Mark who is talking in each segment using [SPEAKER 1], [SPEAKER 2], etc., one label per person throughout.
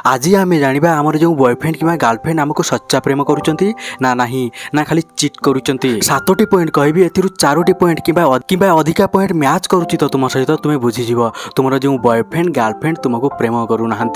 [SPEAKER 1] आज आम जाना आमर जो बॉयफ्रेंड कि गर्लफ्रेंड आमको सच्चा प्रेम करुँच ना नहीं ना खाली चिट करुँच। 7टी पॉइंट कहबी ए 4टी पॉइंट कि अधिका पॉइंट मैच करुच्ची तो तुम सहित तुम्हें बुझीज तुम जो बॉयफ्रेंड गर्लफ्रेंड तुमको प्रेम करूना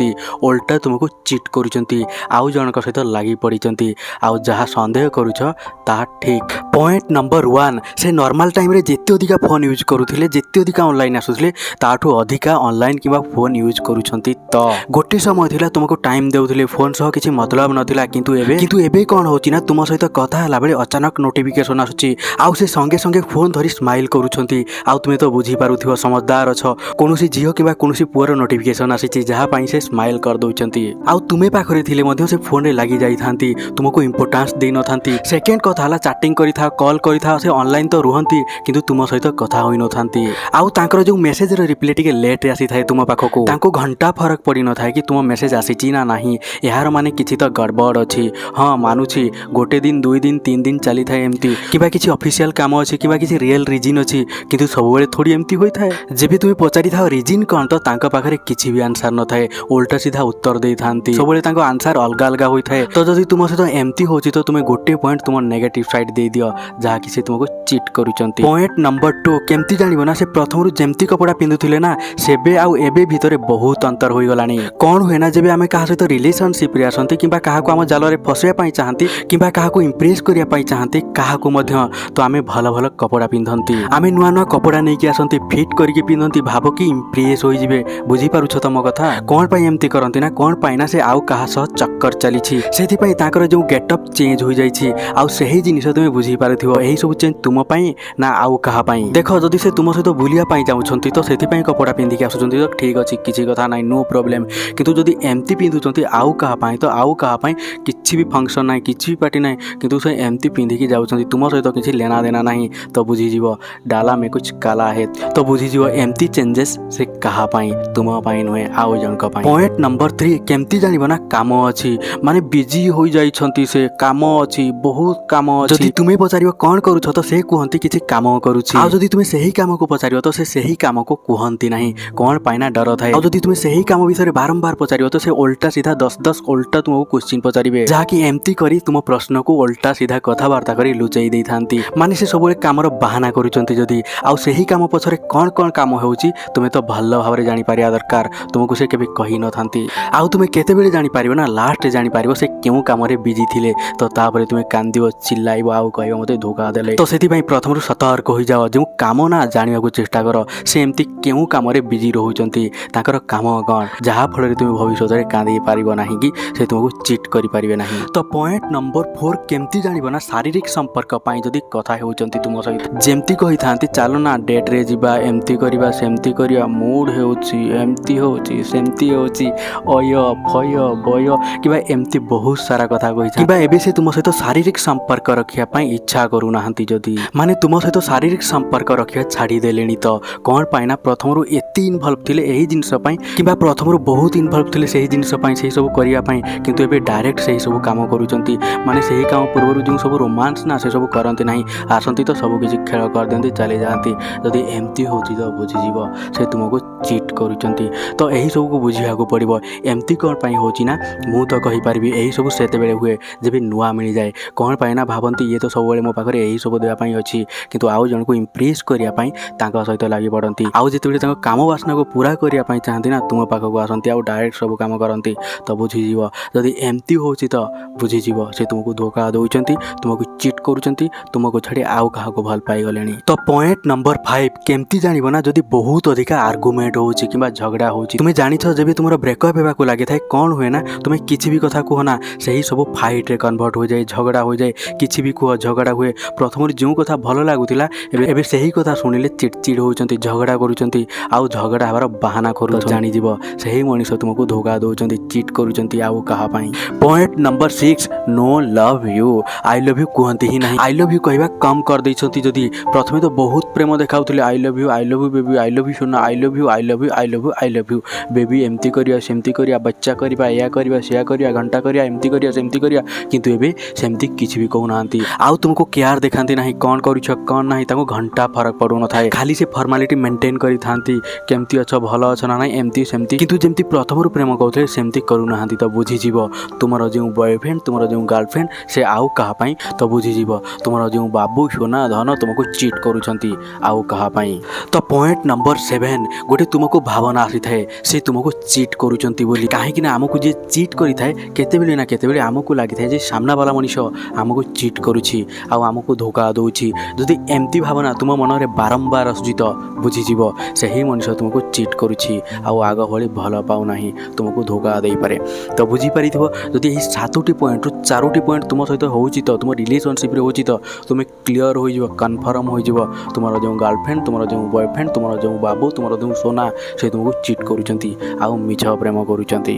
[SPEAKER 1] ओल्टा तुमको चिट करुँच आउ जनक सहित लगी पड़ी आउ जहाँ सन्देह करुछ ता ठीक। पॉइंट नंबर 1 से नॉर्मल टाइम रे जिते अधिका फोन यूज करुले जिते अधिका ऑनलाइन आसुले ताठू अधिका ऑनलाइन कि फोन यूज करुछंती। तो गोटे समय थिला तुमको टाइम देउथिले फोन सह किछि मतलब नथिला किंतु एबे कोन होची ना तुम सहित कथा हला बेले अचानक नोटिफिकेशन आसुची आउ से संगे संगे फोन धरी स्माइल करुछंती आउ तुमे तो बुझी पारुथिबो समझदार अछ कोनोसी जियो किबा कोनोसी पुअर नोटिफिकेशन आसीची जहा पई से स्माइल कर दउचंती आउ तुमे पाखरे थिले मध्ये से फोन रे लागि जाई थांती तुमको इंपोर्टेंस देई न थांती। सेकंड कथा हला चैटिंग करी था कॉल करी था से ऑनलाइन तो रुहंती किंतु तुम सहित कथा होई न थांती आउ तांकर जो मेसेज रे रिप्लाई टिके लेट रे आसी थाए तुम पाखको तांको घंटा फरक पड़ी न थाए कि तुम मेसेज आसीची ना नाही यार माने किछि तो गड़बड़ अछि। हाँ मानुछि गोटे दिन 2 दिन 3 दिन चली थाए एमती किबा किछि ऑफिशियल काम अछि किबा किछि रियल रीजन अछि किंतु सब बेले थोड़ी एमती होई थाए जेबे तुमे पचारि थाओ रीजन कोन तो तांका पाखरे किछि भी आंसर न थाए उल्टा सीधा उत्तर देई थांती सब बेले तांको आंसर अलग अलग होई थाए। तो जदि तुम सहित एमती होछि तो तुमे गोटे पॉइंट तुम नेगेटिव साइड दे दियो जहा कि से तुमको चिट करूचंती। पॉइंट नंबर 2 केमती जानिबो ना से प्रथमरु जेमती कपड़ा पिंधुथिले ना सेबे आउ एबे भितरे बहुत अंतर होई गलानी। कोन होय ना जेबे आमे काहा सहित रिलेशनशिप रे आसंती किबा काहा को हम जाल रे फसया पई चाहंती किबा काहा को इंप्रेस करिया पई चाहंती काहा को मध्य तो आमे भलो भलो कपड़ा पिंधंती आमे नुआ नुआ कपड़ा नै कि आसंती फिट करके पिंधंती भाबो कि इंप्रेस होई जिवे बुझी पारुछ तम कथा कोन पई एमती करंती ना कोन पई ना से आउ काहा सह चक्कर चली छी सेथि पई ताकर जो गेटअप चेंज होई जाई छी आउ सही जिनिस तुमे बुझी पारुथिबो एही सब चेंज तुम पई ना आउ काहा पई। देखो जदि से तुम सहित बुलिया पई चाहुछंती तो सेथि पई कपड़ा पिंधि के आसुछंती तो ठीक अछि किछि कथा नै नो प्रॉब्लम किंतु जदि एमती पिंधुछंती आउ काहा पई तो आउ काहा पई किछि भी फंक्शन नै किछि भी पार्टी नै किंतु से एमती पिंधि के जाउछंती तुम सहित किछि लेना देना नहीं तो बुझी जीवो डाला में कुछ काला है तो बुझी जीवो एमती चेंजेस से काहा पई तुम पई नहे आउ जनक पई। पॉइंट नंबर 3 केमती जानिबो ना काम अछि माने बिजी होई जाई छंती से काम अछि बहुत काम अछि जदि तुमे पचारिबो कोन करूछ तो से कुहंती किछि काम करूछि आ जदि तुमे सही काम को पचारिबो तो से सही काम को कुहंती नहीं कोन पाइना डर थाए आ जदि तुमे सही काम विषय बारंबार पचारिबो तो से उल्टा सीधा 10 उल्टा तुमको क्वेश्चन पचारिबे जहा कि एमती करी तुम प्रश्न को उल्टा सीधा कथावार्ता करी लुचाई देई थांती माने से सबले कामर बहाना करूचंती जदि आ सही काम पछरे कोन कोन काम होउची तुमे तो भलो भाबरे जानि पारिया दरकार तुमको से केबे कहि न थांती आ तुमे केते बेले जानि पारिबो ना लास्ट जानि पारिबो से केउ काम रे बिजी थिले तो तापरे तुमे कांदिबो चिल्लाइबो आ कहबो मते धोखा देले तो सेति पई प्रथमरु सतर्क होई जाओ जो काम ना जानिबा को चेष्टा करो से एमती केउ काम रे बिजी रहउचंती ताकर काम कोन जहा फल रे तुमे भविष्य रे कांदी पारिबो नाही कि से तुमको चिट करि पारिबे नाही। तो पॉइंट नंबर 4 केमती जानिबो ना शारीरिक संपर्क पई जदी कथा हेउचंती तुम सहित जेमती कहि थांती चलो ना डेट रे जिबा एमती करिबा सेमती करिया मूड हेउची एमती होची सेमती होची अय फय बय किबा एमती बहुत सारा कथा कहि किबा एबे से तुम सहित शारीरिक संपर्क रखिया पई इच्छा करू नाहंती जदी माने तुम सहित शारीरिक संपर्क रखिया छाडी देलेनी तो कोन पाइना प्रथमरु एती इन्वॉल्व थिले एही जिंस पई किबा प्रथमरु बहुत इन्वॉल्व थिले सेही जिंस पई सेही सब करिया पई किंतु एबे डायरेक्ट सेही सब काम करूचंती माने सेही काम पूर्वरु जो सब रोमांस ना से सब करंती नाही आसंती तो सब किछि खेल कर देंती चले जाती जदी एमती होची तो बुझी जीवो से तुमको चिट करूचंती। तो एही सब को बुझिया को पड़िबो एमती कोन पई होची ना मु तो कहि परबी एही सब सेते बेले हुए जेबे नुआ मिल जाए कोन पई ना भाबंती ये तो सब बेले मो पाखरे एही सब देबा पई अछि किंतु आउ जन को इंप्रेस करिया पई तांका सहित लागि पड़ंती आउ जेते बेले तांका काम वासना को पूरा करिया पई चाहंती ना तुम पाख को आसंती आउ डायरेक्ट सब काम करंती तो बुझी जीवो जदी एमती होची तो बुझी जीवो से तुमको धोखा दउचंती तुमको चिट करूचंती तुमको छाडी आउ काहा को भल पाई गलेनी। तो पॉइंट नंबर 5 केमती जानिबो ना जदी बहुत अधिका आर्गुमेंट होची किबा झगड़ा होची तुमे जानि छ जेबे तुमरो ब्रेकअप हेबा को लागि थाए कोन होय ना तुमे किछि भी कथा को ना सही सब फाइट रे कन्वर्ट हो जाए झगड़ा हो जाए किछि भी को झगड़ा हुए प्रथम जो कथा भलो लागुतिला एबे सही कथा सुनिले चिड़चिड़ होचंती झगड़ा करूचंती आउ झगड़ा हबार बहाना करू जानि जीवो सही मनीष तुमको धोखा दउचंती चिट करूचंती आउ कहा पई। Point number 6 no love you I love you कहंती ही नहीं आई लव यू कहबा कम कर दैछंती जदी प्रथमे तो बहुत प्रेम देखाउतिले I love you baby I love you सुना I love you I love you I love you I love you baby एमती करिया सेमती करिया बच्चा करिया या करिया सेया करिया घंटा करिया एमती करिया सेमती करिया किंतु एबे सेमती किछि भी कहू नांती आउ तुमको केयर देखांती नाही कोन करूछ कोन नाही ताको घंटा फरक पडू न थाए खाली से फॉर्मेलिटी मेंटेन करी थांती କେମିତି ଅଛ ଭଲ ଅଛ ନା ନାହିଁ ଏମିତି ସେମିତି, କିନ୍ତୁ ଯେମିତି ପ୍ରଥମରୁ ପ୍ରେମ କରୁଥିଲେ ସେମିତି କରୁନାହାନ୍ତି। ତ ବୁଝିଯିବ ତୁମର ଯେଉଁ ବୟଫ୍ରେଣ୍ଡ ତୁମର ଯେଉଁ ଗାର୍ଲଫ୍ରେଣ୍ଡ ସେ ଆଉ କାହା ପାଇଁ। ତ ବୁଝିଯିବ ତୁମର ଯେଉଁ ବାବୁ ସୁନା ଧନ ତୁମକୁ ଚିଟ୍ କରୁଛନ୍ତି ଆଉ କାହା ପାଇଁ। ତ ପଏଣ୍ଟ ନମ୍ବର 7, ଗୋଟେ ତୁମକୁ ଭାବନା ଆସିଥାଏ ସେ ତୁମକୁ ଚିଟ୍ କରୁଛନ୍ତି ବୋଲି। କାହିଁକିନା ଆମକୁ ଯିଏ ଚିଟ୍ କରିଥାଏ କେତେବେଳେ ନା କେତେବେଳେ ଆମକୁ ଲାଗିଥାଏ ଯେ ସାମ୍ନାବାଲା ମଣିଷ ଆମକୁ ଚିଟ୍ କରୁଛି ଆଉ ଆମକୁ ଧୋକା ଦେଉଛି। ଯଦି ଏମିତି ଭାବନା ତୁମ ମନରେ ବାରମ୍ବାର ଆସୁଛି ତ ବୁଝିଯିବ ସେହି ମଣିଷ ତୁମକୁ ଚିଟ୍ କରୁଛି ଆଉ ଆଗ ଭଳି ଭଲ ପାଉନାହିଁ, ତୁମକୁ ଧୋକା ଦେଇପାରେ। ତ ବୁଝିପାରିଥିବ ଯଦି ଏହି 7ଟି ପଏଣ୍ଟରୁ 4ଟି ପଏଣ୍ଟ ତୁମ ସହିତ ହେଉଛି ତ ତୁମ ରିଲେସନସିପ୍ରେ ହେଉଛି ତ ତୁମେ କ୍ଲିଅର୍ ହୋଇଯିବ, କନଫର୍ମ ହୋଇଯିବ ତୁମର ଯେଉଁ ଗାର୍ଲଫ୍ରେଣ୍ଡ ତୁମର ଯେଉଁ ବୟଫ୍ରେଣ୍ଡ ତୁମର ଯେଉଁ ବାବୁ ତୁମର ଯେଉଁ ସୋନା ସେ ତୁମକୁ ଚିଟ୍ କରୁଛନ୍ତି ଆଉ ମିଛ ପ୍ରେମ କରୁଛନ୍ତି।